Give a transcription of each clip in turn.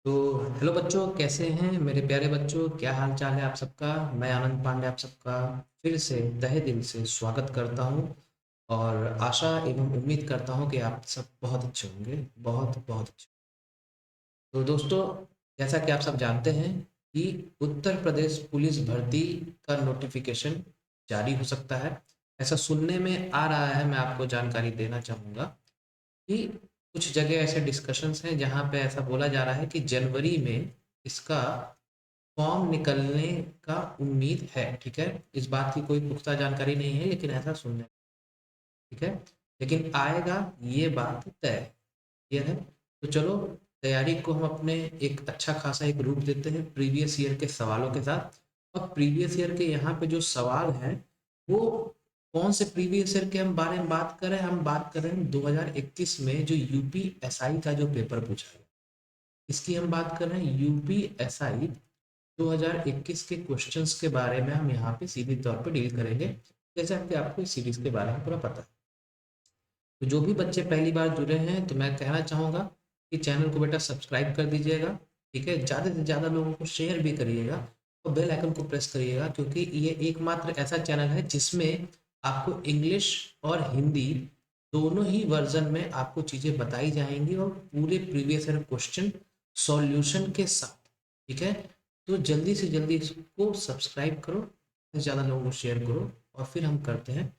तो हेलो बच्चों, कैसे हैं मेरे प्यारे बच्चों? क्या हाल चाल है आप सबका? मैं आनंद पांडे आप सबका फिर से तहे दिल से स्वागत करता हूं और आशा एवं उम्मीद करता हूं कि आप सब बहुत अच्छे होंगे, बहुत बहुत अच्छे। तो दोस्तों, जैसा कि आप सब जानते हैं कि उत्तर प्रदेश पुलिस भर्ती का नोटिफिकेशन जारी हो सकता है। ऐसा सुनने में आ रहा है। मैं आपको जानकारी देना चाहूँगा कि कुछ जगह ऐसे डिस्कशंस हैं जहाँ पे ऐसा बोला जा रहा है कि जनवरी में इसका फॉर्म निकलने का उम्मीद है। ठीक है, इस बात की कोई पुख्ता जानकारी नहीं है, लेकिन ऐसा सुनने। ठीक है, लेकिन आएगा, ये बात तय है। क्लियर है? तो चलो, तैयारी को हम अपने एक अच्छा खासा एक रूप देते हैं प्रीवियस ईयर के सवालों के साथ। और प्रीवियस ईयर के यहाँ पे जो सवाल हैं वो कौन से प्रीवियस ईयर के हम बारे में बात कर रहे हैं? हम बात कर रहे हैं 2021 में जो यूपीएसआई का जो पेपर पूछा गया, इसकी हम बात कर रहे हैं। यूपीएसआई 2021 के क्वेश्चंस के बारे में हम यहाँ पे सीधे तौर पे डील करेंगे, जैसे कि आपको इस सीरीज के बारे में पूरा पता है। तो जो भी बच्चे पहली बार जुड़े हैं तो मैं कहना चाहूँगा कि चैनल को बेटा सब्सक्राइब कर दीजिएगा। ठीक है, ज़्यादा से ज़्यादा लोगों को शेयर भी करिएगा और बेल आइकन को प्रेस करिएगा, क्योंकि ये एकमात्र ऐसा चैनल है जिसमें आपको इंग्लिश और हिंदी दोनों ही वर्जन में आपको चीज़ें बताई जाएंगी और पूरे प्रीवियस ईयर क्वेश्चन सॉल्यूशन के साथ। ठीक है, तो जल्दी से जल्दी इसको सब्सक्राइब करो, ज़्यादा लोगों को शेयर करो और फिर हम करते हैं।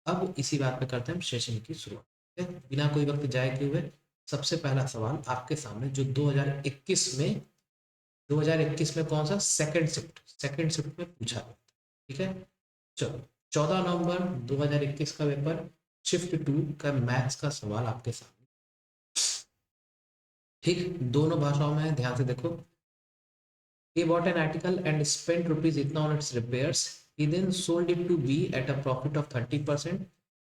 अब इसी बात पे करते हैं हम सेशन की शुरुआत। ठीक है, बिना कोई वक्त जाए किए हुए सबसे पहला सवाल आपके सामने जो 2021 में कौन सा सेकंड शिफ्ट में पूछा गया। ठीक है, चलो, 14 नवंबर 2021 का पेपर शिफ्ट 2 का मैथ्स का सवाल आपके सामने। ठीक, दोनों भाषाओं में है, ध्यान से देखो। He bought an article and spent rupees itna on its repairs. He then sold it to B at a profit of 30%.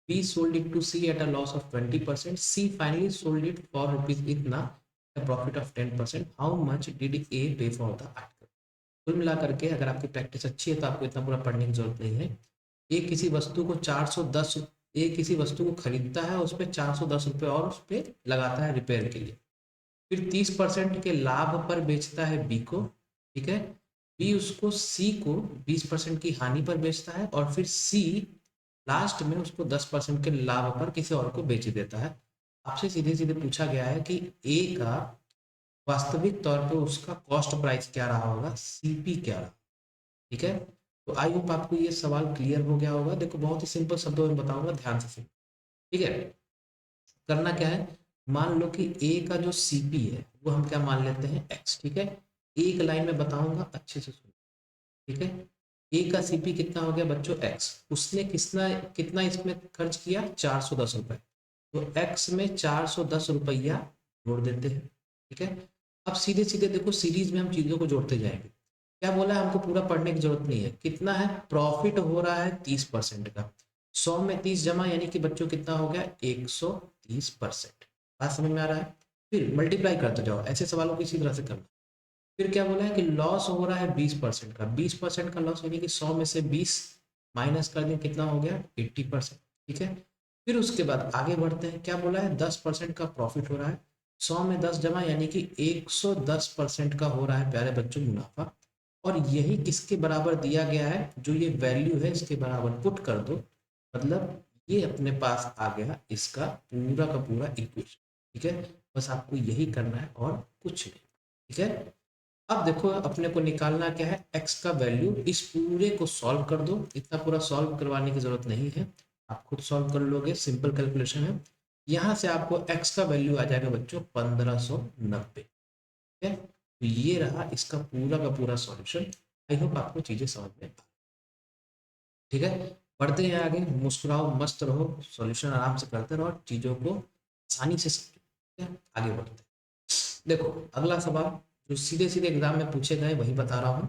B sold it to C at a loss of 20%. C finally sold it for rupees itna at a profit of 10%. How much did A pay for the article? कुल मिला करके अगर आपकी practice अच्छी है तो आपको इतना पूरा पढ़ने की जरूरत नहीं है। ए किसी वस्तु को 410 ए किसी वस्तु को खरीदता है, उस पर 410 रुपये और उस पर लगाता है रिपेयर के लिए। फिर 30% के लाभ पर बेचता है बी को। ठीक है, बी उसको सी को 20% की हानि पर बेचता है और फिर सी लास्ट में उसको 10% के लाभ पर किसी और को बेच देता है। आपसे सीधे सीधे पूछा गया है कि ए का वास्तविक तौर पे उसका कॉस्ट प्राइस क्या रहा होगा, सीपी क्या रहा। ठीक है, तो आई होप आपको ये सवाल क्लियर हो गया होगा। देखो, बहुत ही सिंपल शब्दों में बताऊंगा, ध्यान से सुनो। ठीक है, करना क्या है, मान लो कि ए का जो सीपी है वो हम क्या मान लेते हैं, एक्स। ठीक है, एक लाइन में बताऊंगा, अच्छे से सुनो। ठीक है, ए का सीपी कितना हो गया बच्चों, एक्स। उसने कितना कितना इसमें खर्च किया, 410 रुपए। तो एक्स में 410 रुपया जोड़ देते हैं। ठीक है, अब सीधे सीधे देखो, सीरीज में हम चीजों को जोड़ते जाएंगे। क्या बोला है, हमको पूरा पढ़ने की जरूरत नहीं है। कितना है, प्रॉफिट हो रहा है 30% का। 100 में 30 जमा यानी कि बच्चों कितना हो गया, 130%। बात समझ में आ रहा है? फिर मल्टीप्लाई करते जाओ, ऐसे सवालों को इसी तरह से करना। फिर क्या बोला है कि लॉस हो रहा है 20% का। 20% का लॉस यानी कि 100 में से 20 माइनस कर दें, कितना हो गया, 80%। ठीक है, फिर उसके बाद आगे बढ़ते हैं। क्या बोला है, 10% का प्रॉफिट हो रहा है। 100 में 10 जमा यानी कि 110% का हो रहा है प्यारे बच्चों मुनाफा। और यही किसके बराबर दिया गया है, जो ये वैल्यू है इसके बराबर पुट कर दो। मतलब ये अपने पास आ गया इसका पूरा का पूरा इक्वेशन। ठीक है, बस आपको यही करना है और कुछ नहीं। ठीक है, अब देखो, अपने को निकालना क्या है, x का वैल्यू। इस पूरे को सॉल्व कर दो, इतना पूरा सॉल्व करवाने की जरूरत नहीं है, आप खुद सॉल्व कर लोगे, सिंपल कैलकुलेशन है। यहाँ से आपको x का वैल्यू आ जाएगा बच्चों 1590। ठीक है, तो ये रहा इसका पूरा का पूरा सॉल्यूशन। आई होप आपको चीजें समझ में आ। ठीक है, पढ़ते हैं आगे, मुस्कुराओ मस्त रहो, सॉल्यूशन आराम से करते रहो, चीजों को आसानी से समझो। ठीक है, आगे बढ़ते हैं। देखो, अगला सवाल जो सीधे सीधे एग्जाम में पूछे गए वही बता रहा हूँ।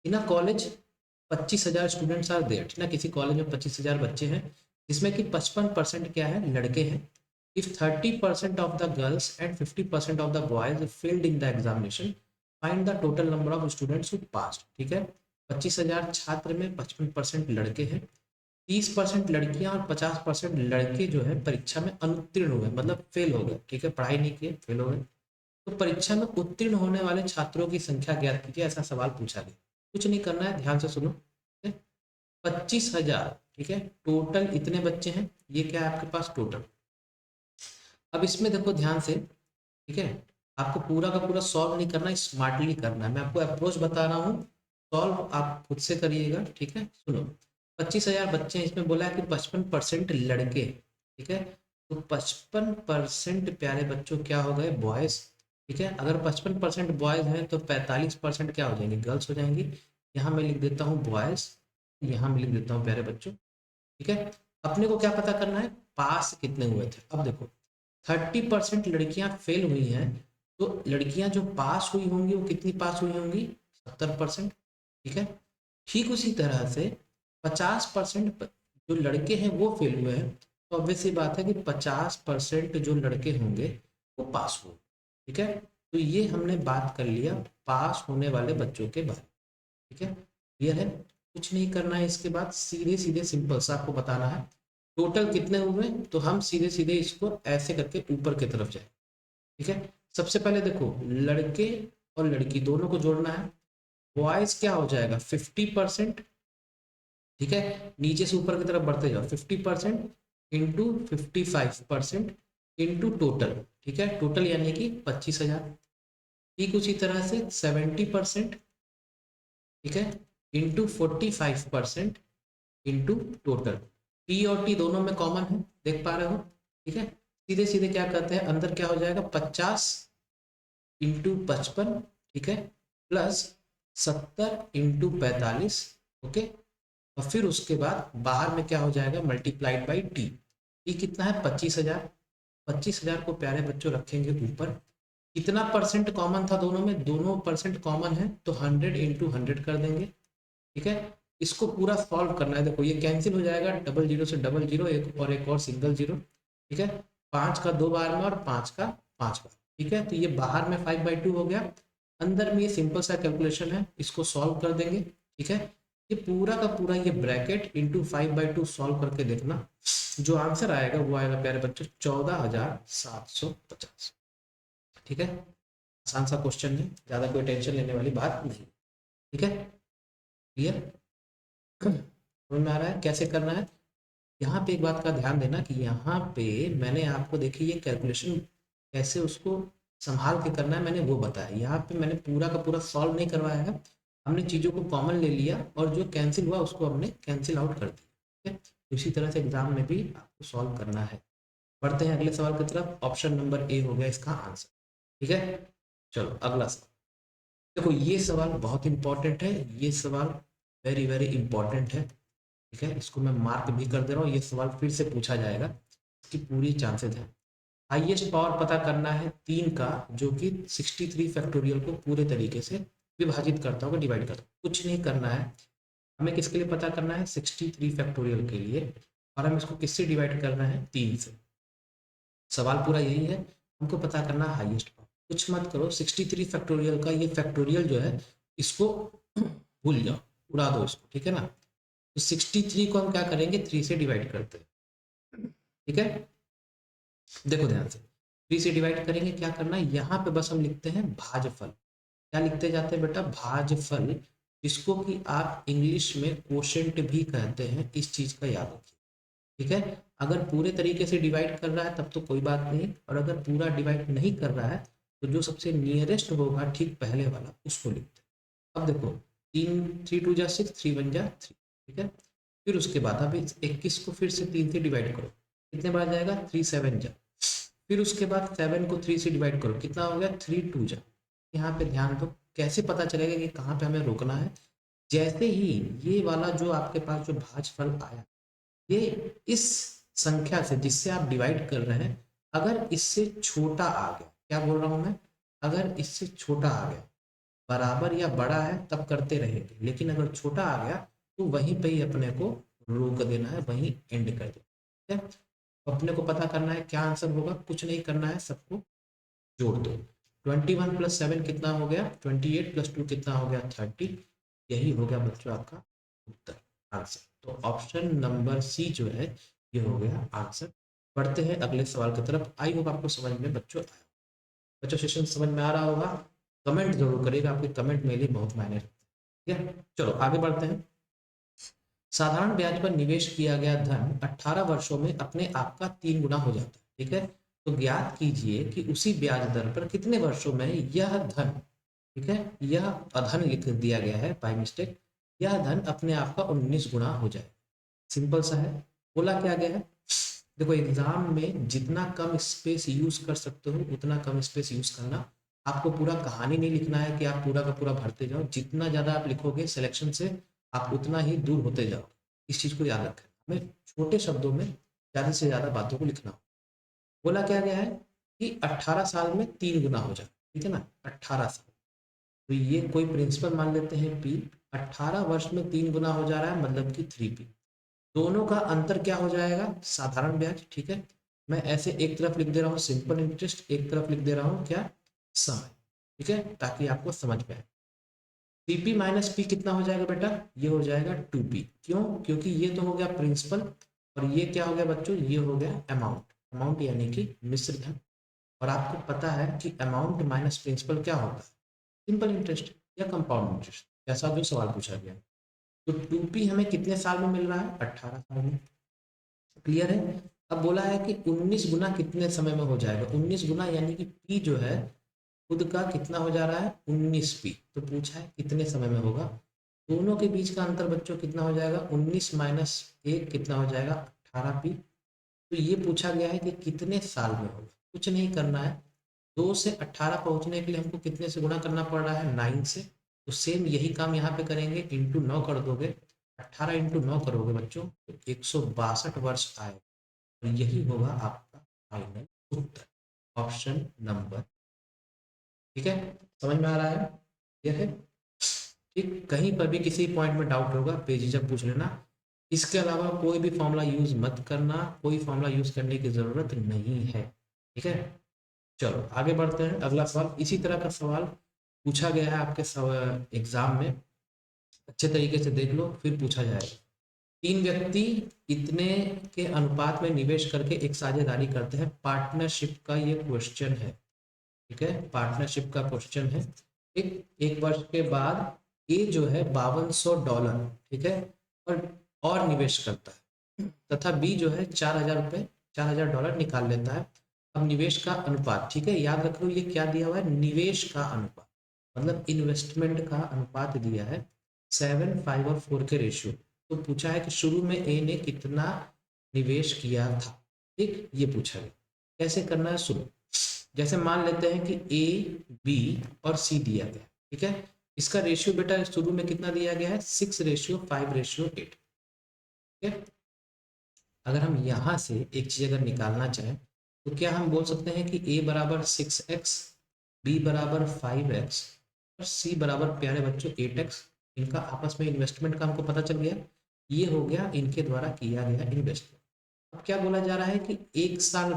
इन अ कॉलेज 25,000 स्टूडेंट्स आर देयर। ठीक है, किसी कॉलेज में 25,000 बच्चे हैं, जिसमें कि 55% क्या है, लड़के हैं। If 30% of the girls and 50% of the boys failed in the examination, find the total number of students who passed. ठीक है, 25,000 छात्र में 55% लड़के हैं, 30% लड़कियां और 50% लड़के जो है परीक्षा में अनुत्तीर्ण हुए, मतलब फेल हो गए। ठीक है, पढ़ाई नहीं किए, फेल हो गए। तो परीक्षा में उत्तीर्ण होने वाले छात्रों की संख्या ज्ञात कीजिए, ऐसा सवाल पूछा गया। कुछ नहीं करना है, ध्यान से सुनो, ठीक है। 25,000, ठीक है, टोटल इतने बच्चे हैं, ये क्या है आपके पास टोटल। अब इसमें देखो ध्यान से, ठीक है, आपको पूरा का पूरा सॉल्व नहीं करना, स्मार्टली करना है। मैं आपको अप्रोच बता रहा हूँ, सॉल्व आप खुद से करिएगा, ठीक है। सुनो, 25,000 बच्चे हैं, इसमें बोला है कि 55% लड़के, ठीक है। तो 55% प्यारे बच्चों क्या हो गए, बॉयज, ठीक है। अगर 55% बॉयज हैं तो 45% क्या हो जाएंगे, गर्ल्स हो जाएंगी। यहाँ मैं लिख देता हूँ बॉयज, यहाँ मैं लिख देता हूँ प्यारे बच्चों, ठीक है। अपने को क्या पता करना है, पास कितने हुए थे। अब देखो 30% लड़कियां फेल हुई हैं, तो लड़कियां जो पास हुई होंगी वो कितनी पास हुई होंगी, 70%, ठीक है। ठीक उसी तरह से 50% जो लड़के हैं वो फेल हुए हैं, तो ऑब्वियस सी बात है कि 50% जो लड़के होंगे वो पास हुए, ठीक है। तो ये हमने बात कर लिया पास होने वाले बच्चों के बारे में, ठीक है। क्लियर है, कुछ नहीं करना है। इसके बाद सीधे सीधे सिंपल सा आपको बताना है टोटल कितने हुए, तो हम सीधे सीधे इसको ऐसे करके ऊपर की तरफ जाए, ठीक है। सबसे पहले देखो लड़के और लड़की दोनों को जोड़ना है। बॉयज क्या हो जाएगा 50%, ठीक है, नीचे से ऊपर की तरफ बढ़ते जाओ, 50% इंटू 55% इंटू टोटल, ठीक है, टोटल यानी कि 25,000। ठीक उसी तरह से 70%, ठीक है, इंटू 45% इंटू टोटल। पी और टी दोनों में कॉमन है, देख पा रहे हो, ठीक है। सीधे सीधे क्या करते हैं, अंदर क्या हो जाएगा 50 इंटू 55, ठीक है, प्लस 70 इंटू 45, ओके। और फिर उसके बाद बाहर में क्या हो जाएगा मल्टीप्लाइड बाई टी। टी कितना है 25,000, 25,000 को प्यारे बच्चों रखेंगे ऊपर। कितना परसेंट कॉमन था दोनों में, दोनों परसेंट कॉमन है, तो 100 इंटू 100 कर देंगे, ठीक है। इसको पूरा सॉल्व करना है, देखो ये कैंसिल हो जाएगा, डबल जीरो से डबल जीरो, एक और सिंगल जीरो, ठीक है। 5 का 2 बार में और 5 का 5 बार, ठीक है। तो ये बाहर में 5/2 हो गया, अंदर में ये सिंपल सा कैलकुलेशन है, इसको सॉल्व कर देंगे, ठीक है। ये पूरा का पूरा ये ब्रैकेट इंटू 5/2 सॉल्व करके देखना, जो आंसर आएगा वो आएगा प्यारे बच्चों 14,750, ठीक है। आसान सा क्वेश्चन है, ज्यादा कोई टेंशन लेने वाली बात नहीं, ठीक है। क्लियर, समझ में आ रहा है कैसे करना है। यहाँ पे एक बात का ध्यान देना कि यहाँ पे मैंने आपको देखिए ये कैलकुलेशन कैसे उसको संभाल के करना है मैंने वो बताया। यहाँ पे मैंने पूरा का पूरा सॉल्व नहीं करवाया है, हमने चीज़ों को कॉमन ले लिया और जो कैंसिल हुआ उसको हमने कैंसिल आउट कर दिया, ठीक है। इसी तरह से एग्जाम में भी आपको सॉल्व करना है। बढ़ते हैं अगले सवाल की तरफ, ऑप्शन नंबर ए हो गया इसका आंसर, ठीक है। चलो अगला सवाल देखो, ये सवाल बहुत इंपॉर्टेंट है, ये सवाल वेरी वेरी इंपॉर्टेंट है, ठीक है। इसको मैं मार्क भी कर दे रहा हूँ, ये सवाल फिर से पूछा जाएगा, इसकी पूरी चांसेस है। हाईएस्ट पावर पता करना है 3 का, जो कि 63 फैक्टोरियल को पूरे तरीके से विभाजित करता होगा, डिवाइड करता होगा। कुछ नहीं करना है, हमें किसके लिए पता करना है 63 फैक्टोरियल के लिए, और हम इसको किससे डिवाइड करना है 3 से। सवाल पूरा यही है, हमको पता करना है हाईएस्ट पावर। कुछ मत करो, 63 फैक्टोरियल का ये फैक्टोरियल जो है इसको भूल जाओ, उड़ा दो इसको, ठीक है ना। तो 63 को हम क्या करेंगे 3 से डिवाइड करते हैं, ठीक है। देखो ध्यान से 3 से डिवाइड करेंगे, क्या करना है यहाँ पे बस हम लिखते हैं भाजफल। क्या लिखते जाते हैं बेटा, भाजफल, जिसको कि आप इंग्लिश में कोशेंट भी कहते हैं, इस चीज का याद रखिए, ठीक है। अगर पूरे तरीके से डिवाइड कर रहा है तब तो कोई बात नहीं, और अगर पूरा डिवाइड नहीं कर रहा है तो जो सबसे नियरेस्ट होगा ठीक पहले वाला उसको लिखते हैं। अब देखो 3 3 2 जा 6, 3 1 जा 3, ठीक है। फिर उसके बाद अब इस 21 को फिर से 3 से डिवाइड करो, कितने बार जाएगा 3 7 जा। फिर उसके बाद 7 को 3 से डिवाइड करो, कितना हो गया 3 2 जा। यहाँ पे ध्यान दो, कैसे पता चलेगा कि कहाँ पे हमें रोकना है। जैसे ही ये वाला जो आपके पास जो भाजफल आया, ये इस संख्या से जिससे आप डिवाइड कर रहे हैं अगर इससे छोटा आ गया, क्या बोल रहा हूं मैं, अगर इससे छोटा आ गया, बराबर या बड़ा है तब करते रहेंगे, लेकिन अगर छोटा आ गया तो वहीं पे ही अपने को रोक देना है, वहीं एंड कर देना है, ठीक है। तो अपने को पता करना है क्या आंसर होगा, कुछ नहीं करना है, सबको जोड़ दो। 21 + 7 कितना हो गया 28 + 2 कितना हो गया 30, यही हो गया बच्चों आपका उत्तर, आंसर। तो ऑप्शन नंबर सी जो है ये हो गया आंसर। बढ़ते हैं अगले सवाल की तरफ, आई होप आपको समझ में बच्चों आया। बच्चों सेशन समझ में आ रहा होगा, कमेंट जरूर करिएगा, आपके कमेंट मेरे लिए बहुत मायने रखते हैं। ठीक है, चलो आगे बढ़ते हैं। साधारण ब्याज पर निवेश किया गया धन 18 वर्षों में अपने आप का 3 गुना हो जाता है। ठीक है, तो ज्ञात कीजिए कि उसी ब्याज दर पर कितने वर्षों में यह धन, ठीक है, यह अधन लिख दिया गया है बाय मिस्टेक, यह धन अपने आप का 19 गुना हो जाए। सिंपल सा है। बोला क्या गया है, देखो एग्जाम में जितना कम स्पेस यूज कर सकते हो उतना कम स्पेस यूज करना। आपको पूरा कहानी नहीं लिखना है कि आप पूरा का पूरा भरते जाओ, जितना ज्यादा आप लिखोगे सिलेक्शन से आप उतना ही दूर होते जाओ। इस चीज को याद रखें, हमें छोटे शब्दों में ज्यादा से ज्यादा बातों को लिखना हो। बोला क्या गया है कि 18 साल में 3 गुना हो जाए, ठीक है ना, 18 साल। तो ये कोई प्रिंसिपल मान लेते हैं पी, 18 वर्ष में 3 गुना हो जा रहा है मतलब कि 3p। दोनों का अंतर क्या हो जाएगा, साधारण ब्याज। ठीक है, मैं ऐसे एक तरफ लिख दे रहा हूँ सिंपल इंटरेस्ट, एक तरफ लिख दे रहा हूँ क्या, समय। ठीक है, ताकि आपको समझ में आए। 3p माइनस पी कितना हो जाएगा बेटा, ये हो जाएगा 2p। क्यों, क्योंकि ये तो हो गया प्रिंसिपल और ये क्या हो गया बच्चों, ये हो गया अमाउंट। अमाउंट यानी कि मिश्र धन। और आपको पता है कि अमाउंट माइनस प्रिंसिपल क्या होता है, सिंपल इंटरेस्ट या कंपाउंड इंटरेस्ट, जैसा जो सवाल पूछा गया। तो 2p हमें कितने साल में मिल रहा है, 18 साल में। क्लियर है। अब बोला है कि 19 गुना कितने समय में हो जाएगा, 19 गुना यानी कि p जो है खुद का कितना हो जा रहा है 19p, तो पूछा है कितने समय में होगा। दोनों के बीच का अंतर बच्चों कितना हो जाएगा, 19 माइनस 1 कितना हो जाएगा 18p। तो ये पूछा गया है कि कितने साल में होगा। कुछ नहीं करना है, 2 से 18 पहुंचने के लिए हमको कितने से गुणा करना पड़ रहा है, 9 से। तो सेम यही काम यहाँ पे करेंगे, इंटू 9 कर दोगे, 18 इंटू 9 करोगे बच्चों तो 162 वर्ष आएगा। तो यही होगा आपका फाइनल उत्तर, ऑप्शन नंबर। ठीक है, समझ में आ रहा है, क्लियर है। ठीक, कहीं पर भी किसी पॉइंट में डाउट होगा बेझिझक पूछ लेना। इसके अलावा कोई भी फॉर्मूला यूज मत करना, कोई फॉर्मूला यूज करने की जरूरत नहीं है। ठीक है, चलो आगे बढ़ते हैं। अगला सवाल इसी तरह का सवाल पूछा गया है आपके एग्जाम में, अच्छे तरीके से देख लो फिर पूछा जाएगा। 3 व्यक्ति इतने के अनुपात में निवेश करके एक साझेदारी करते हैं, पार्टनरशिप का ये क्वेश्चन है। ठीक है, पार्टनरशिप का क्वेश्चन है। एक वर्ष के बाद ए जो है $5200, ठीक है, और निवेश करता है, तथा बी जो है $4000, $4000 निकाल लेता है। अब निवेश का अनुपात, ठीक है, याद रखो ये क्या दिया हुआ है, निवेश का अनुपात, मतलब इन्वेस्टमेंट का अनुपात दिया है 7, 5 और 4 के रेशियो। तो पूछा है कि शुरू में ए ने कितना निवेश किया था। ठीक, ये पूछा गया। कैसे करना है सुनो, जैसे मान लेते हैं कि ए, बी और सी दिया गया, ठीक है, इसका रेशियो बेटा शुरू में कितना दिया गया है, 6:5:8। ठीक है, अगर हम यहाँ से एक चीज अगर निकालना चाहें तो क्या हम बोल सकते हैं कि ए बराबर 6x, बी बराबर 5x और सी बराबर, प्यारे बच्चों, 8x। इनका आपस में इन्वेस्टमेंट का हमको पता चल गया, ये हो गया इनके द्वारा किया गया इन्वेस्टमेंट। अब क्या बोला जा रहा है कि 1 साल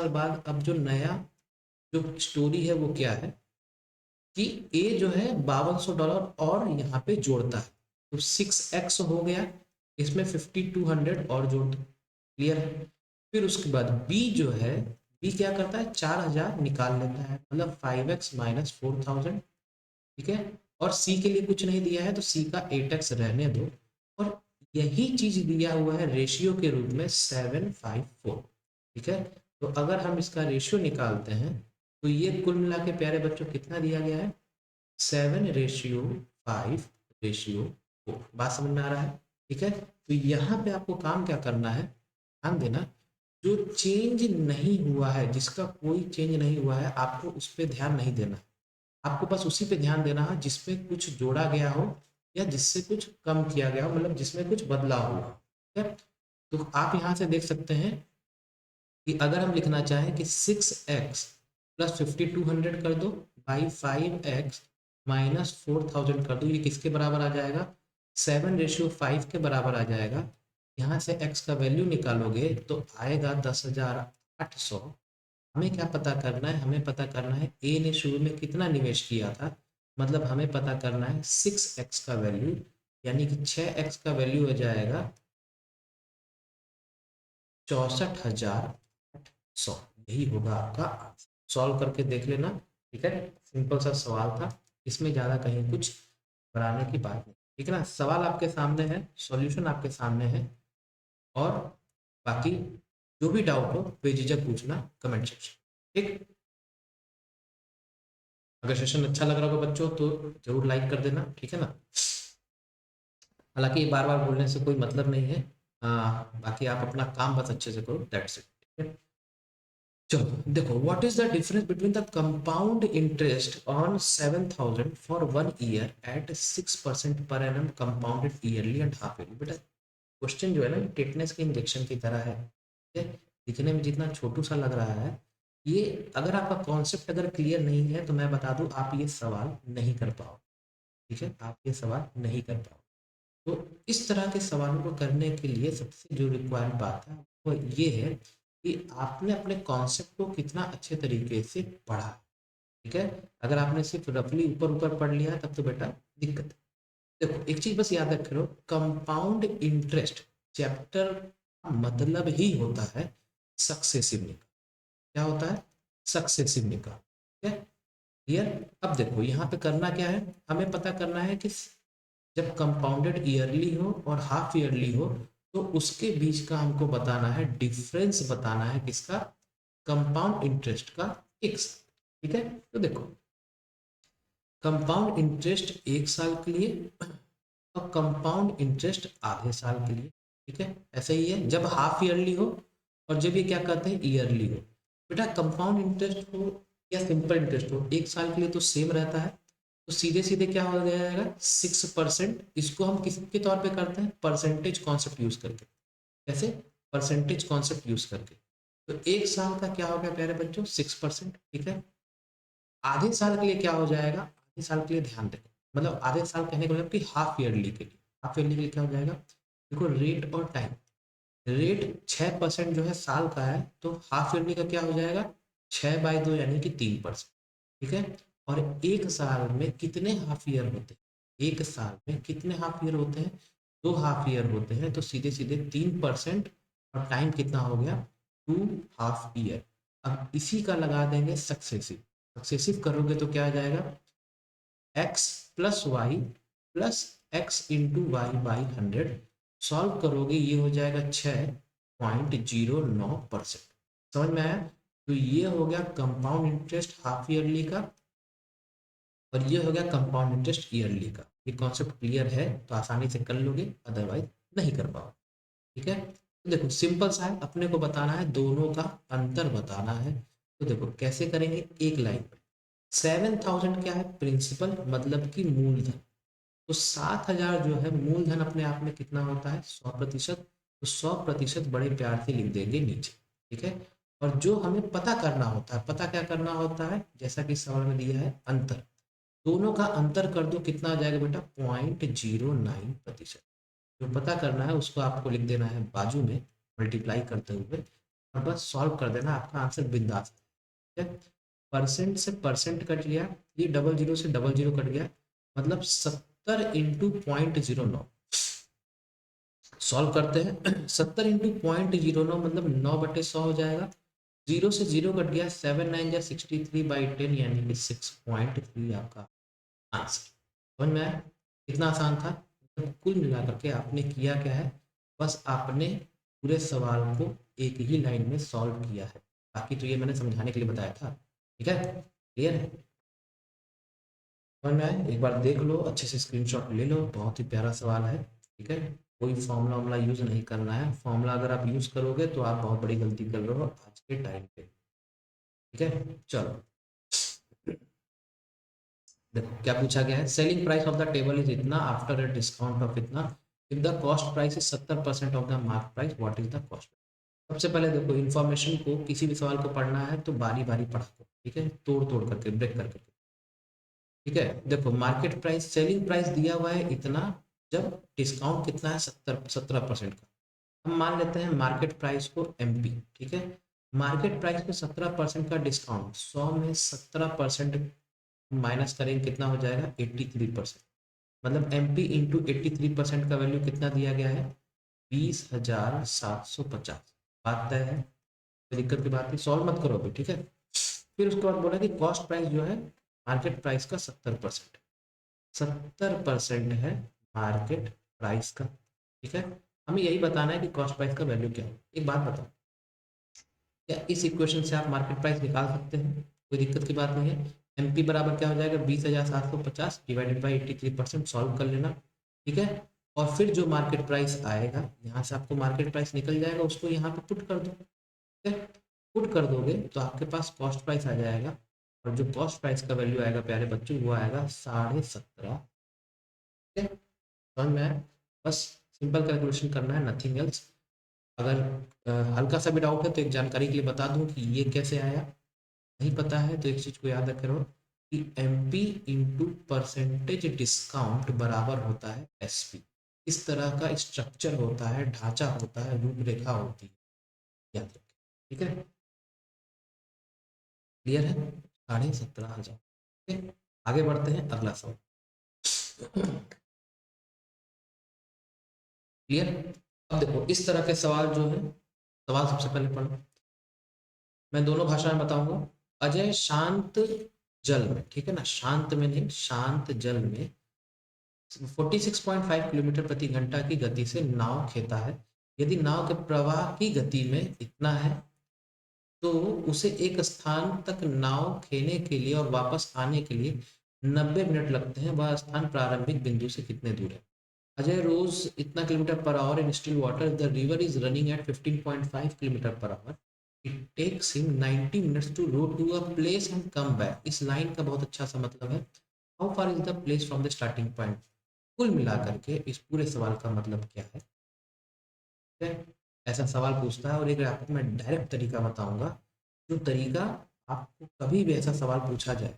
बाद अब जो नया जो स्टोरी है वो क्या है कि ए जो है $5200 और यहाँ पे जोड़ता है, तो 6x हो गया, इसमें 5200 और जोड़ दो। क्लियर है। फिर उसके बाद बी जो है, बी क्या करता है 4000 निकाल लेता है, मतलब 5x माइनस 4000। ठीक है, और सी के लिए कुछ नहीं दिया है तो सी का 8x रहने दो। और यही चीज दिया हुआ है रेशियो के रूप में 7:5:4। ठीक है, तो अगर हम इसका रेशियो निकालते हैं तो ये कुल मिला के प्यारे बच्चों कितना दिया गया है, 7:5:4। बात समझ में आ रहा है। ठीक है, तो यहाँ पे आपको काम क्या करना है, ध्यान देना, जो चेंज नहीं हुआ है, जिसका कोई चेंज नहीं हुआ है, आपको उस पर ध्यान नहीं देना। आपको बस उसी पे ध्यान देना है जिसमें कुछ जोड़ा गया हो या जिससे कुछ कम किया गया हो, मतलब जिसमें कुछ बदलाव हुआ। ठीक है, तो आप यहाँ से देख सकते हैं कि अगर हम लिखना चाहें कि 6x प्लस 5200 कर दो बाई 5x माइनस 4000 कर दो, ये किसके बराबर आ जाएगा, 7:5 के बराबर आ जाएगा। यहाँ से x का वैल्यू निकालोगे तो आएगा 10,800। हमें क्या पता करना है, हमें पता करना है ए ने शुरू में कितना निवेश किया था, मतलब हमें पता करना है 6x का वैल्यू, यानी कि 6x का वैल्यू हो जाएगा 64,800। यही होगा आपका आंसर। सॉल्व करके देख लेना, ठीक है। सिंपल सा सवाल था, इसमें ज़्यादा कहीं कुछ बढ़ाने की बात नहीं, ठीक है ना। सवाल आपके सामने है, सॉल्यूशन आपके सामने है, और बाकी जो भी डाउट हो बेझिझक पूछना कमेंट सेक्शन, ठीक। अगर सेशन अच्छा लग रहा होगा बच्चों तो जरूर लाइक कर देना, ठीक है ना। हालांकि बार बार बोलने से कोई मतलब नहीं है, बाकी आप अपना काम बस अच्छे से करो, दैट्स इट, ठीक है। चलो देखो, what is the difference between the compound interest on 7,000 for 1 year at 6% per annum compounded yearly and half yearly. बेटा क्वेश्चन जो है ना टेटनेस के इंजेक्शन की तरह है, ठीक है। दिखने में जितना छोटू सा लग रहा है, ये अगर आपका कॉन्सेप्ट अगर क्लियर नहीं है तो मैं बता दूं आप ये सवाल नहीं कर पाओ, ठीक है, आप ये सवाल नहीं कर पाओ। तो इस तरह के सवालों को करने के लिए सबसे जो रिक्वायर्ड बात है वो ये है कि आपने अपने कॉन्सेप्ट को कितना अच्छे तरीके से पढ़ा, ठीक है। अगर आपने सिर्फ रफली ऊपर ऊपर पढ़ लिया तब तो बेटा दिक्कत है। देखो एक चीज बस याद रखो, कंपाउंड इंटरेस्ट चैप्टर का मतलब ही होता है सक्सेसिव निकाल। क्या होता है? सक्सेसिव निकाल, ठीक है, क्लियर। अब देखो यहाँ पे करना क्या है, हमें पता करना है कि जब कंपाउंडेड ईयरली हो और हाफ ईयरली हो तो उसके बीच का हमको बताना है डिफरेंस, बताना है किसका? कंपाउंड इंटरेस्ट का, एक्स, ठीक है। तो देखो कंपाउंड इंटरेस्ट 1 साल के लिए और कंपाउंड इंटरेस्ट आधे साल के लिए, ठीक है। ऐसा ही है जब हाफ ईयरली हो और जब ये क्या कहते हैं ईयरली हो। बेटा कंपाउंड इंटरेस्ट हो या सिंपल इंटरेस्ट हो 1 साल के लिए तो सेम रहता है, तो सीधे सीधे क्या हो जाएगा 6%। इसको हम किसके तौर पे करते हैं? परसेंटेज कॉन्सेप्ट यूज करके। कैसे? परसेंटेज कॉन्सेप्ट यूज करके। तो 1 साल का क्या हो गया प्यारे बच्चों? 6%, ठीक है। आधे साल के लिए क्या हो जाएगा? आधे साल के लिए ध्यान दें, मतलब आधे साल कहने का मतलब कि हाफ ईयरली के लिए, हाफ ईयरली के लिए क्या हो जाएगा? देखो रेट और टाइम, रेट 6% जो है साल का है, तो हाफ ईयरली का क्या हो जाएगा? 6/2 यानी कि 3%, ठीक है। और 1 साल में कितने हाफ ईयर होते हैं? 1 साल में कितने हाफ ईयर होते हैं? 2 हाफ ईयर होते हैं, तो सीधे सीधे 3%, और टाइम कितना हो गया? 2 हाफ ईयर। अब इसी का लगा देंगे सक्सेसिव, सक्सेसिव करोगे तो क्या आ जाएगा? X plus y plus x into y by 100। Solve करोगे ये हो जाएगा 6.09%। समझ में आया? तो ये हो गया कंपाउंड इंटरेस्ट हाफ ईयरली का, और ये हो गया कंपाउंड इंटरेस्ट ईयरली का। ये कॉन्सेप्ट क्लियर है तो आसानी से कर लोगे, अदरवाइज नहीं कर पाओ, ठीक है। तो देखो सिंपल सा है, अपने को बताना है दोनों का अंतर बताना है। तो देखो कैसे करेंगे, एक लाइन में 7,000 क्या है? प्रिंसिपल मतलब कि मूलधन। तो 7,000 जो है मूलधन अपने आप में कितना होता है? 100%। तो 100% बड़े प्यार से लिख देंगे नीचे, ठीक है। और जो हमें पता करना होता है, पता क्या करना होता है? जैसा कि सवाल में दिया है अंतर, दोनों का अंतर कर दो, कितना आ जाएगा बेटा? 0.09%। जो पता करना है उसको आपको लिख देना है बाजू में मल्टीप्लाई करते हुए, और बस सॉल्व कर देना, आपका आंसर बिंदास है। परसेंट से परसेंट कट गया, ये डबल जीरो से डबल जीरो कट गया, मतलब 70 × 0.09। सॉल्व करते हैं 70 × 0.09 मतलब 9/100 हो जाएगा। जीरो से जीरो कट गया, 7×9 = 63/10 यानी कि 6.3 आपका आंसर। समझ में आया? कितना आसान था। तो कुल मिलाकर के आपने किया क्या है? बस आपने पूरे सवाल को एक ही लाइन में सॉल्व किया है, बाकी तो ये मैंने समझाने के लिए बताया था, ठीक है। क्लियर है? समझ में आया? एक बार देख लो अच्छे से, स्क्रीनशॉट ले लो, बहुत ही प्यारा सवाल है, ठीक है। कोई फॉर्मूला वार्मूला यूज नहीं करना है, फॉर्मूला अगर आप यूज करोगे तो आप बहुत बड़ी गलती कर रहे हो आज के टाइम पे, ठीक है। चलो देखो क्या पूछा गया है, selling price of the table is इतना आफ्टर अ डिस्काउंट ऑफ इतना, if the cost price is 70% of the mark price, what is the cost. सबसे पहले देखो इन्फॉर्मेशन को, किसी भी सवाल को पढ़ना है तो बारी बारी पढ़ा दो, ठीक है, तोड़ तोड़ करके, ब्रेक करके, ठीक है। देखो मार्केट प्राइस, सेलिंग प्राइस दिया हुआ है इतना, जब डिस्काउंट कितना है? 17% का। हम मान लेते हैं मार्केट प्राइस को MP, ठीक है। मार्केट प्राइस पे 17% का डिस्काउंट, 100 में 17% माइनस करेंगे कितना हो जाएगा? 83%। मतलब MP इंटू 83% का वैल्यू कितना दिया गया है? 20,750। बात तय है, कोई दिक्कत की बात नहीं, सॉल्व मत करो अभी, ठीक है। फिर उसके बाद बोला कि कॉस्ट प्राइस जो है मार्केट प्राइस का 70%, 70% है मार्केट प्राइस का। ठीक है, हमें यही बताना है कि कॉस्ट प्राइस का वैल्यू क्या है। एक बात बताओ, क्या इस इक्वेशन से आप मार्केट प्राइस निकाल सकते हैं? कोई दिक्कत की बात नहीं है। एमपी बराबर क्या हो जाएगा, 20,750 डिवाइडेड बाई 83%, सॉल्व कर लेना। ठीक है, और फिर जो मार्केट प्राइस आएगा, यहाँ से आपको मार्केट प्राइस निकल जाएगा, उसको यहाँ पे पुट कर दो। ठीक है, पुट कर दोगे तो आपके पास कॉस्ट प्राइस आ जाएगा, और जो कॉस्ट प्राइस का वैल्यू आएगा प्यारे बच्चों, वो आएगा 17.5। ठीक है, समझ में आया? बस सिंपल कैलकुलेशन करना है, नथिंग एल्स। अगर हल्का सा भी डाउट है तो एक जानकारी के लिए बता दूं कि ये कैसे आया, नहीं पता है तो एक चीज को याद रखे रहो कि एमपी इंटू परसेंटेज डिस्काउंट बराबर होता है एसपी। इस तरह का स्ट्रक्चर होता है, ढांचा होता है, रूपरेखा होती है, याद रखें। ठीक है, क्लियर है? 17,500। ठीक है, आगे बढ़ते हैं, अगला सवाल। क्लियर? अब देखो इस तरह के सवाल जो है, सवाल सबसे पहले पढ़ो, मैं दोनों भाषा में बताऊंगा। अजय शांत जल में, ठीक है ना, शांत में नहीं, शांत जल में 46.5 किलोमीटर प्रति घंटा की गति से नाव खेता है। यदि नाव के प्रवाह की गति में इतना है तो उसे एक स्थान तक नाव खेने के लिए और वापस आने के लिए 90 मिनट लगते हैं। वह स्थान प्रारंभिक बिंदु से कितने दूर है? अजय रोज इतना kilometer per hour in still water, the river is running at 15.5 kilometer per hour, it takes him 90 minutes to row to a place and come back. इस लाइन का बहुत अच्छा सा मतलब है, how far is the place from the starting point. कुल मिलाकर के इस पूरे सवाल का मतलब क्या है? ठीक है, ऐसा सवाल पूछता है, और एक आपको मैं डायरेक्ट तरीका बताऊंगा, जो तरीका आपको कभी भी ऐसा सवाल पूछा जाए,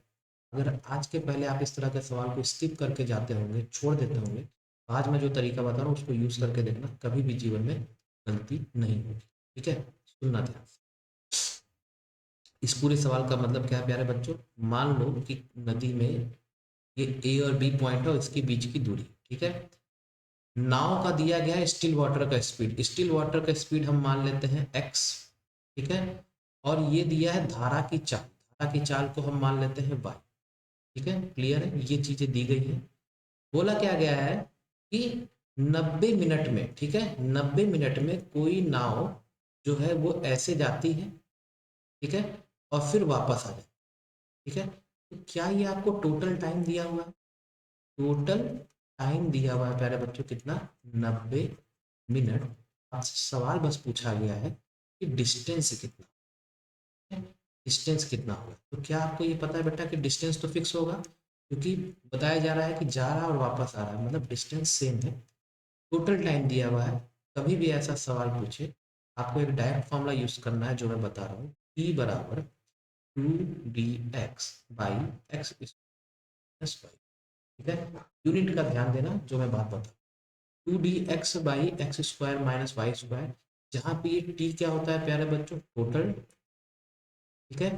अगर आज के पहले आप इस तरह के सवाल को स्किप करके जाते होंगे, छोड़ देते होंगे, तो आज मैं जो तरीका बता रहा हूँ उसको यूज करके देखना, कभी भी जीवन में गलती नहीं होगी। ठीक है, सुनना ध्यान से। इस पूरे सवाल का मतलब क्या है प्यारे बच्चों? मान लो कि नदी में ये ए और बी पॉइंट है और इसके बीच की दूरी, ठीक है। नाव का दिया गया है स्टिल वाटर का स्पीड, स्टिल वाटर का स्पीड हम मान लेते हैं x, ठीक है। और ये दिया है धारा की चाल, धारा की चाल को हम मान लेते हैं y। ठीक है, क्लियर है? ये चीजें दी गई है। बोला क्या गया है कि 90 मिनट में, ठीक है, 90 मिनट में कोई नाव जो है वो ऐसे जाती है, ठीक है, और फिर वापस आ जाए। ठीक है, तो क्या ये आपको टोटल टाइम दिया हुआ है? टोटल टाइम दिया हुआ है प्यारे बच्चों, कितना? 90 मिनट। आपसे सवाल बस पूछा गया है कि डिस्टेंस कितना है, डिस्टेंस कितना होगा। तो क्या आपको ये पता है बेटा कि डिस्टेंस तो फिक्स होगा, क्योंकि बताया जा रहा है कि जा रहा है और वापस आ रहा है, मतलब डिस्टेंस सेम है। टोटल टाइम दिया हुआ है। कभी भी ऐसा सवाल पूछे, आपको एक डायरेक्ट फॉर्मूला यूज करना है, जो मैं बता रहा हूँ, T बराबर 2dx by x plus Y. ठीक है, यूनिट का ध्यान देना जो मैं बात बता, 2dx by x square minus y square, जहाँ पे ये टी क्या होता है प्यारे बच्चों? टोटल। ठीक है,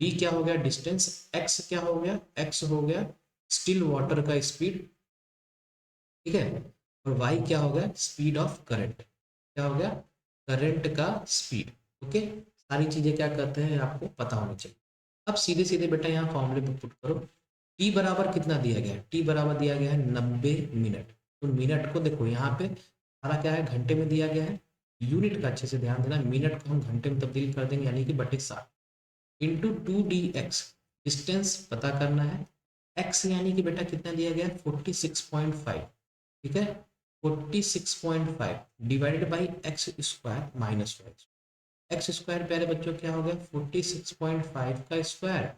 टी क्या हो गया? डिस्टेंस। एक्स क्या हो गया? एक्स हो गया स्टिल वाटर का स्पीड, ठीक है। और वाई क्या हो गया? Speed of current. क्या हो गया? करंट का स्पीड। ओके, सारी चीजें क्या कहते हैं आपको पता होनी चाहिए। अब सीधे सीधे बेटा यहाँ फॉर्मूले पे पुट करो। टी बराबर कितना दिया गया है? टी बराबर दिया गया है 90 मिनट। तो मिनट को देखो यहाँ पे हमारा क्या है, घंटे में दिया गया है। यूनिट का अच्छे से ध्यान देना, मिनट को हम घंटे में तब्दील कर देंगे, यानी कि बटे 60 इंटू 2dx। डिस्टेंस पता करना है, x यानी कि बेटा कितना दिया गया है? 46.5। ठीक है, 46.5 divided by x square minus y. X square प्यारे बच्चों क्या हो गया? 46.5 का स्क्वायर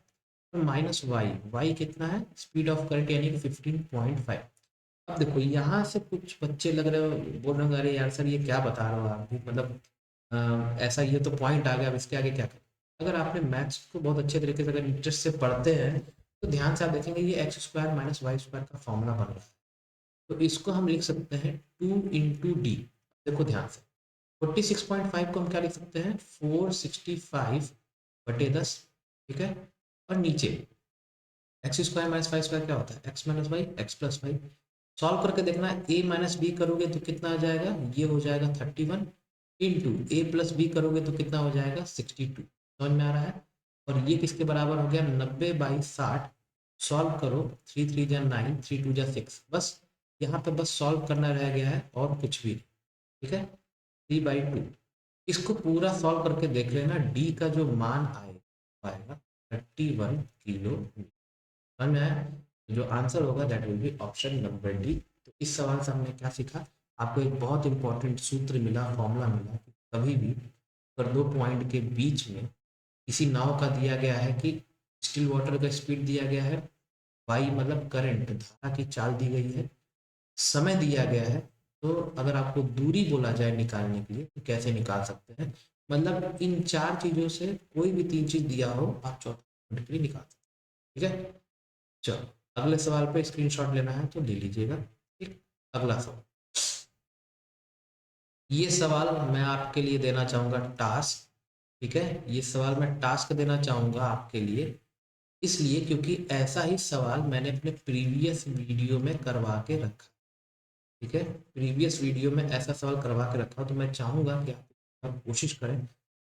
माइनस वाई, वाई कितना है? स्पीड ऑफ करंट यानी कि 15.5। अब देखो यहाँ से कुछ बच्चे लग रहे हो, बोल रहे हो अरे यार सर ये क्या बता रहे हो आप भी, मतलब ऐसा, ये तो पॉइंट आ गया, अब इसके आगे क्या करें? अगर आपने मैथ्स को बहुत अच्छे तरीके से अगर इंटरेस्ट से पढ़ते हैं, तो ध्यान से आप देखेंगे ये x square minus y square का फॉर्मूला बन रहा है। तो इसको हम लिख सकते हैं 2 इंटू डी। देखो ध्यान से, 46.5 को हम क्या लिख सकते हैं? 465 बटे 10। ठीक है, और नीचे x square minus y square क्या होता है? X minus y, x plus y. Solve करके देखना, ए माइनस बी करोगे तो कितना आ जाएगा? ये हो जाएगा 31 इंटू ए प्लस बी करोगे तो कितना हो जाएगा? 62। समझ में आ रहा है? और ये किसके बराबर हो गया 90/60। सॉल्व करो, 3 3 जा 9, 3 2 जा 6। बस यहाँ पे बस सॉल्व करना रह गया है और कुछ भी नहीं। ठीक है, 3/2। इसको पूरा सॉल्व करके देख लेना, डी का जो मान आएगा 31 किलो। समझ में आया? जो आंसर होगा that will be option number D. तो इस सवाल से हमने क्या सीखा, आपको एक बहुत इंपॉर्टेंट सूत्र मिला, फॉर्मूला मिला कि कभी भी अगर दो पॉइंट के बीच में किसी नाव का दिया गया है कि स्टिल वाटर का स्पीड दिया गया है, वाई मतलब करंट, धारा की चाल दी गई है, समय दिया गया है, तो अगर आपको दूरी बोला जाए निकालने के लिए तो कैसे निकाल सकते हैं? मतलब इन चार चीजों से कोई भी तीन चीज दिया हो आप चौथा पॉइंट के लिए निकाल सकते हैं। ठीक है, चलो अगले सवाल पे स्क्रीनशॉट लेना है तो ले लीजिएगा। ठीक, अगला सवाल, ये सवाल मैं आपके लिए देना चाहूंगा टास्क। ठीक है, ये सवाल मैं टास्क देना चाहूंगा आपके लिए, इसलिए क्योंकि ऐसा ही सवाल मैंने अपने प्रीवियस वीडियो में करवा के रखा। ठीक है, प्रीवियस वीडियो में ऐसा सवाल करवा के रखा, तो मैं चाहूंगा कि आप कोशिश करें,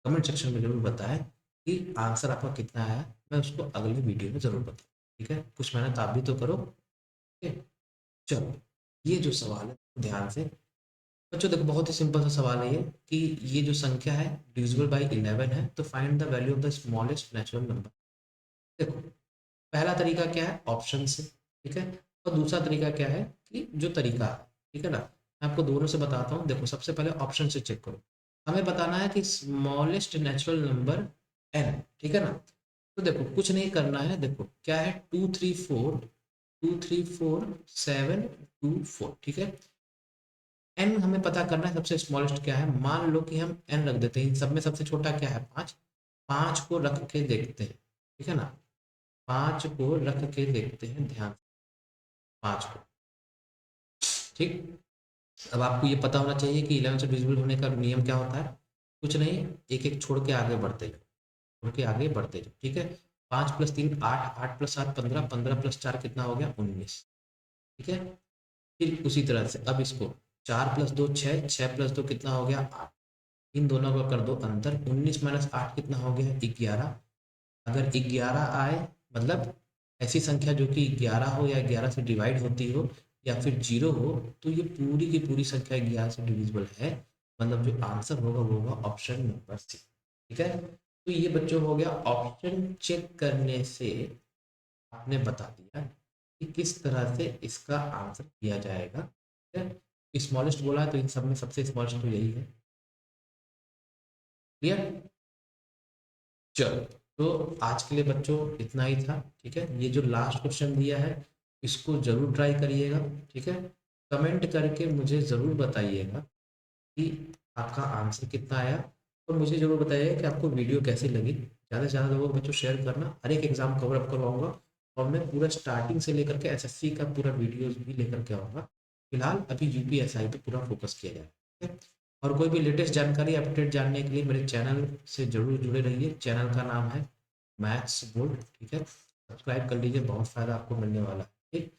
कमेंट सेक्शन में जरूर बताएं कि आंसर आपका कितना आया, मैं उसको अगले वीडियो में जरूर बताऊँ। ठीक है, कुछ मेहनत आप भी तो करो। ठीक है, चलो ये जो सवाल है ध्यान से बच्चों देखो, बहुत ही सिंपल सा सवाल है ये कि ये जो संख्या है डिविजिबल बाई 11 है, तो find the value of the smallest natural number. देखो, पहला तरीका क्या है, ऑप्शन से। ठीक है, और दूसरा तरीका क्या है कि जो तरीका है, ठीक है ना, मैं आपको दोनों से बताता हूँ। देखो, सबसे पहले ऑप्शन से चेक करो, हमें बताना है कि स्मॉलेस्ट नेचुरल नंबर एन। ठीक है ना, तो देखो कुछ नहीं करना है, देखो क्या है 2 3 4 ठीक है, एन हमें पता करना है सबसे स्मॉलेस्ट क्या है। मान लो कि हम एन रख देते हैं, इन सब में सबसे छोटा क्या है 5। 5 को रख के देखते हैं। ठीक है ना, 5 को रख के देखते हैं ध्यान, 5 को। ठीक, अब आपको ये पता होना चाहिए कि 11 से डिविजिबल होने का नियम क्या होता है, कुछ नहीं, एक एक छोड़ के आगे बढ़ते जाओ, छोड़ के आगे बढ़ते जाओ। ठीक है, 5 + 3 8, 8 + 7 15, 15 + 4 कितना हो गया 19। ठीक है, फिर उसी तरह से अब इसको 4 + 2 6, 6 + 2 कितना हो गया 8। इन दोनों का कर दो अंतर, 19 - 8 कितना हो गया 11। अगर 11 आए, मतलब ऐसी संख्या जो कि 11 हो या 11 से डिवाइड होती हो या फिर 0 हो, तो ये पूरी की पूरी संख्या 11 से डिविजिबल है। मतलब जो आंसर होगा वो होगा ऑप्शन नंबर सी। ठीक है, तो ये बच्चों हो गया ऑप्शन चेक करने से आपने बता दिया कि किस तरह से इसका आंसर किया जाएगा। ठीक है, स्मॉलेस्ट बोला है तो इन सब में सबसे स्मॉलेस्ट तो यही है। क्लियर? चलो, तो आज के लिए बच्चों इतना ही था। ठीक है, ये जो लास्ट क्वेश्चन दिया है इसको जरूर ट्राई करिएगा। ठीक है, कमेंट करके मुझे ज़रूर बताइएगा कि आपका आंसर कितना आया, और मुझे ज़रूर बताइएगा कि आपको वीडियो कैसी लगी। ज़्यादा से ज़्यादा लोगों को बच्चों शेयर करना, हर एक एग्जाम कवर अप करवाऊंगा, और मैं पूरा स्टार्टिंग से लेकर के एसएससी का पूरा वीडियोस भी लेकर के आऊँगा। फिलहाल अभी यूपीएसआई पे पूरा फोकस किया जाए। ठीक है, और कोई भी लेटेस्ट जानकारी अपडेट जानने के लिए मेरे चैनल से जरूर जुड़े रहिए। चैनल का नाम है मैथ्स बोर्ड। ठीक है, सब्सक्राइब कर लीजिए, बहुत फ़ायदा आपको मिलने वाला है। ठीक,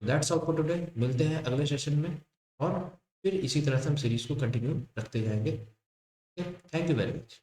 दैट्स ऑल फॉर टुडे, मिलते हैं अगले सेशन में, और फिर इसी तरह से हम सीरीज को कंटिन्यू रखते जाएंगे। Thank you very much.